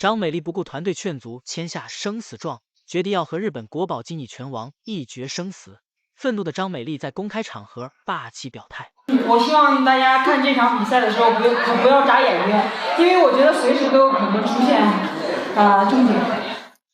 张美丽不顾团队劝阻，签下生死状，决定要和日本国宝级女拳王一决生死。愤怒的张美丽在公开场合霸气表态：“我希望大家看这场比赛的时候不要眨眼睛，因为我觉得随时都有可能出现终结。”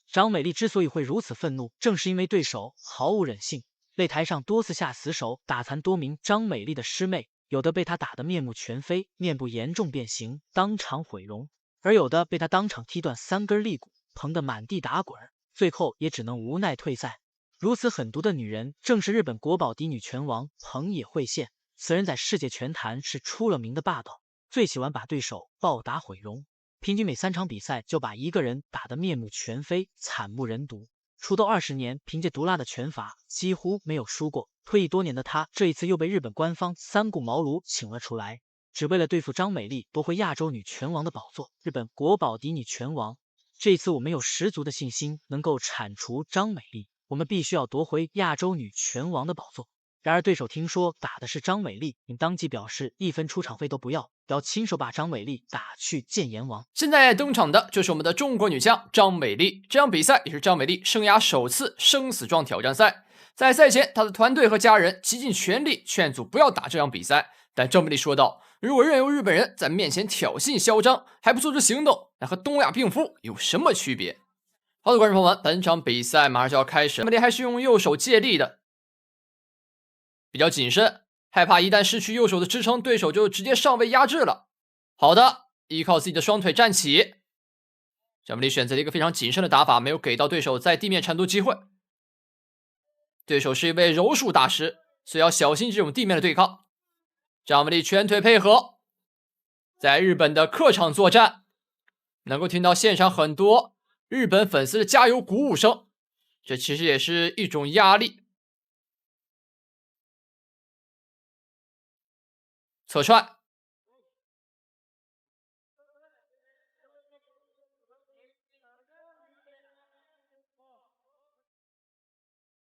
张美丽之所以会如此愤怒，正是因为对手毫无忍性，擂台上多次下死手，打残多名张美丽的师妹，有的被她打得面目全非，面部严重变形，当场毁容；而有的被她当场踢断3根肋骨，疼得满地打滚，最后也只能无奈退赛。如此狠毒的女人，正是日本国宝级女拳王彭野惠宪。此人在世界拳坛是出了名的霸道，最喜欢把对手暴打毁容，平均每3场比赛就把一个人打得面目全非，惨不忍睹。出道20年，凭借毒辣的拳法几乎没有输过。退役多年的他，这一次又被日本官方3顾茅庐请了出来，只为了对付张美丽，夺回亚洲女拳王的宝座。日本国宝级女拳王，这一次我们有十足的信心能够铲除张美丽。我们必须要夺回亚洲女拳王的宝座。然而对手听说打的是张美丽，并当即表示1分出场费都不要，要亲手把张美丽打去见阎王。现在登场的就是我们的中国女将张美丽。这场比赛也是张美丽生涯首次生死状挑战赛。在赛前，她的团队和家人极尽全力劝阻不要打这场比赛，但张美丽说道：“如果任由日本人在面前挑衅嚣张，还不做出行动，那和东亚病夫有什么区别？”好的，观众朋友们，本场比赛马上就要开始，张美丽还是用右手借力的，比较谨慎，害怕一旦失去右手的支撑，对手就直接上位压制了。好的，依靠自己的双腿站起，张美丽选择了一个非常谨慎的打法，没有给到对手在地面缠斗机会。对手是一位柔术大师，所以要小心这种地面的对抗。张美丽全腿配合，在日本的客场作战，能够听到现场很多日本粉丝的加油鼓舞声，这其实也是一种压力。侧踹，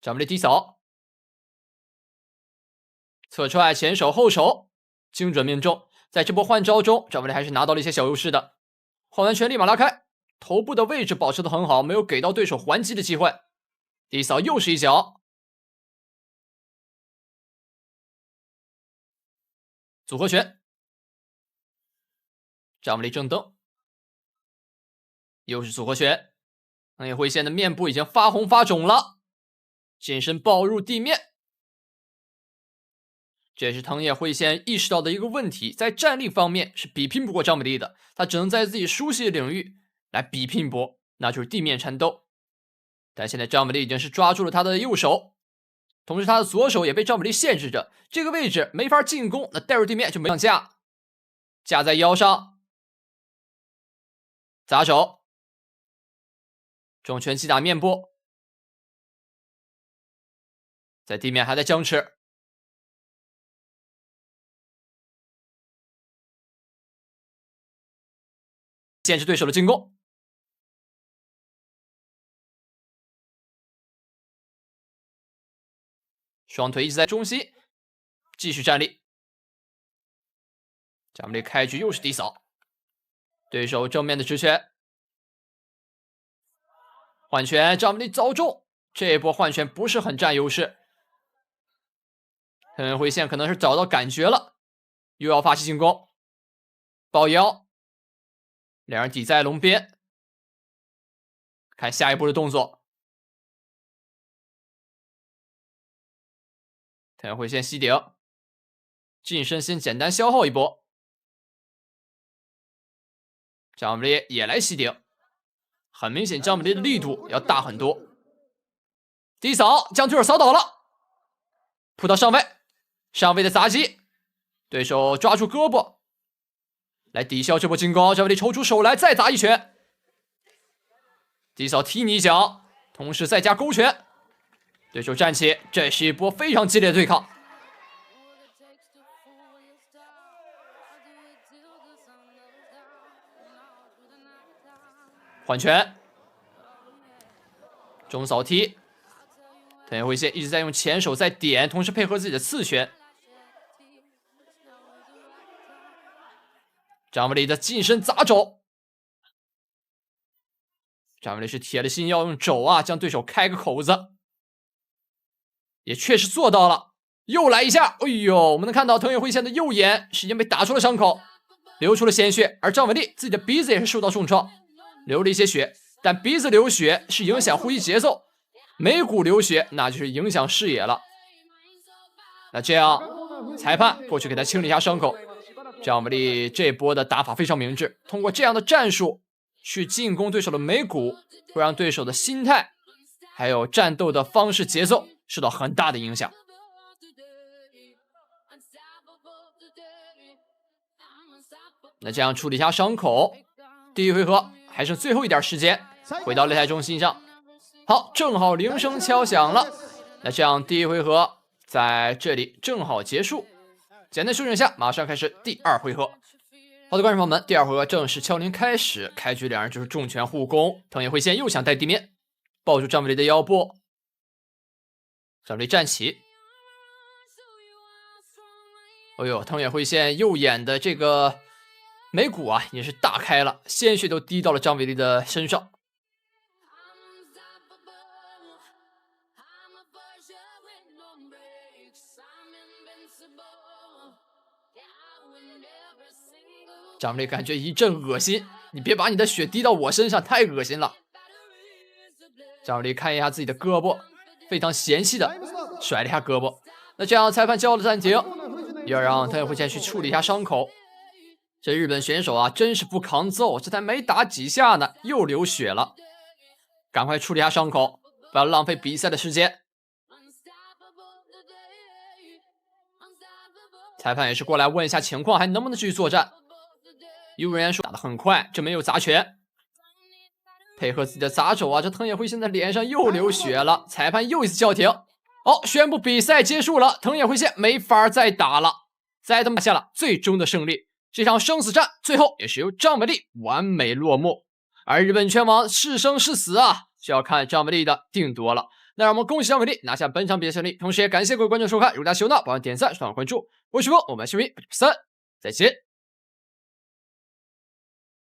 张美丽低扫，侧踹前手后手，精准命中。在这波换招中，张美丽还是拿到了一些小优势的。换完拳立马拉开，头部的位置保持得很好，没有给到对手还击的机会。低扫又是一脚，组合拳，张美丽正蹬，又是组合拳。藤野惠宪的面部已经发红发肿了，近身抱入地面。这也是藤野惠宪意识到的一个问题，在战力方面是比拼不过张美丽的，他只能在自己熟悉的领域来比拼搏，那就是地面缠斗。但现在张美丽已经是抓住了他的右手，同时他的左手也被张美丽限制着，这个位置没法进攻，那带入地面就没上架，架在腰上，砸手，重拳击打面部，在地面还在僵持。限制对手的进攻，双腿一直在中心，继续站立。张美丽开局又是低扫，对手正面的直拳，换拳，张美丽遭中，这一波换拳不是很占优势。藤原惠宪可能是找到感觉了，又要发起进攻，抱腰，两人抵在笼边，看下一步的动作。藤原惠宪吸顶，近身先简单消耗一波。张美丽也来吸顶，很明显张美丽的力度要大很多。低扫将对手扫倒了，扑到上位，上位的砸击，对手抓住胳膊来抵消这波进攻。张美丽抽出手来再砸一拳，低扫踢你一脚，同时再加勾拳，对手站起，这是一波非常激烈的对抗。换拳，中扫踢，藤原惠宪一直在用前手在点，同时配合自己的刺拳。张美丽的近身砸肘，张伟丽是铁了心要用肘啊将对手开个口子，也确实做到了。又来一下，哎呦，我们能看到藤野惠宪的右眼是已经被打出了伤口，流出了鲜血，而张伟丽自己的鼻子也是受到重创，流了一些血，但鼻子流血是影响呼吸节奏，眉骨流血那就是影响视野了。那这样裁判过去给他清理一下伤口，张伟丽这波的打法非常明智，通过这样的战术去进攻对手的眉骨，会让对手的心态还有战斗的方式节奏受到很大的影响。那这样处理一下伤口，第一回合还剩最后一点时间，回到擂台中心上。好，正好铃声敲响了，那这样第一回合在这里正好结束。简单休整一下，马上开始第二回合。好的，观众朋友们，第二回合正式敲铃开始，开局两人就是重拳互攻，藤野惠宪又想带地面，抱住张伟丽的腰部，张伟丽站起。哎呦，藤野惠宪右眼的这个眉骨啊也是大开了，鲜血都滴到了张伟丽的身上。张伟丽感觉一阵恶心，你别把你的血滴到我身上，太恶心了。张伟丽看一下自己的胳膊，非常嫌弃的甩了一下胳膊。那这样裁判叫了暂停，要让藤野惠宪去处理一下伤口。这日本选手啊真是不抗揍，这才没打几下呢又流血了，赶快处理一下伤口，不要浪费比赛的时间。裁判也是过来问一下情况，还能不能继续作战。医务人员说打得很快，这没有砸拳，配合自己的砸肘啊，这藤野惠宪的脸上又流血了。裁判又一次叫停，宣布比赛结束了，藤野惠宪没法再打了，再他妈下了最终的胜利。这场生死战最后也是由张伟丽完美落幕，而日本拳王是生是死啊，就要看张伟丽的定夺了。那让我们恭喜张伟丽拿下本场比赛胜利，同时也感谢各位观众收看，如果大家喜欢的，帮忙点赞、转发、关注。我是波，我们视频3再见。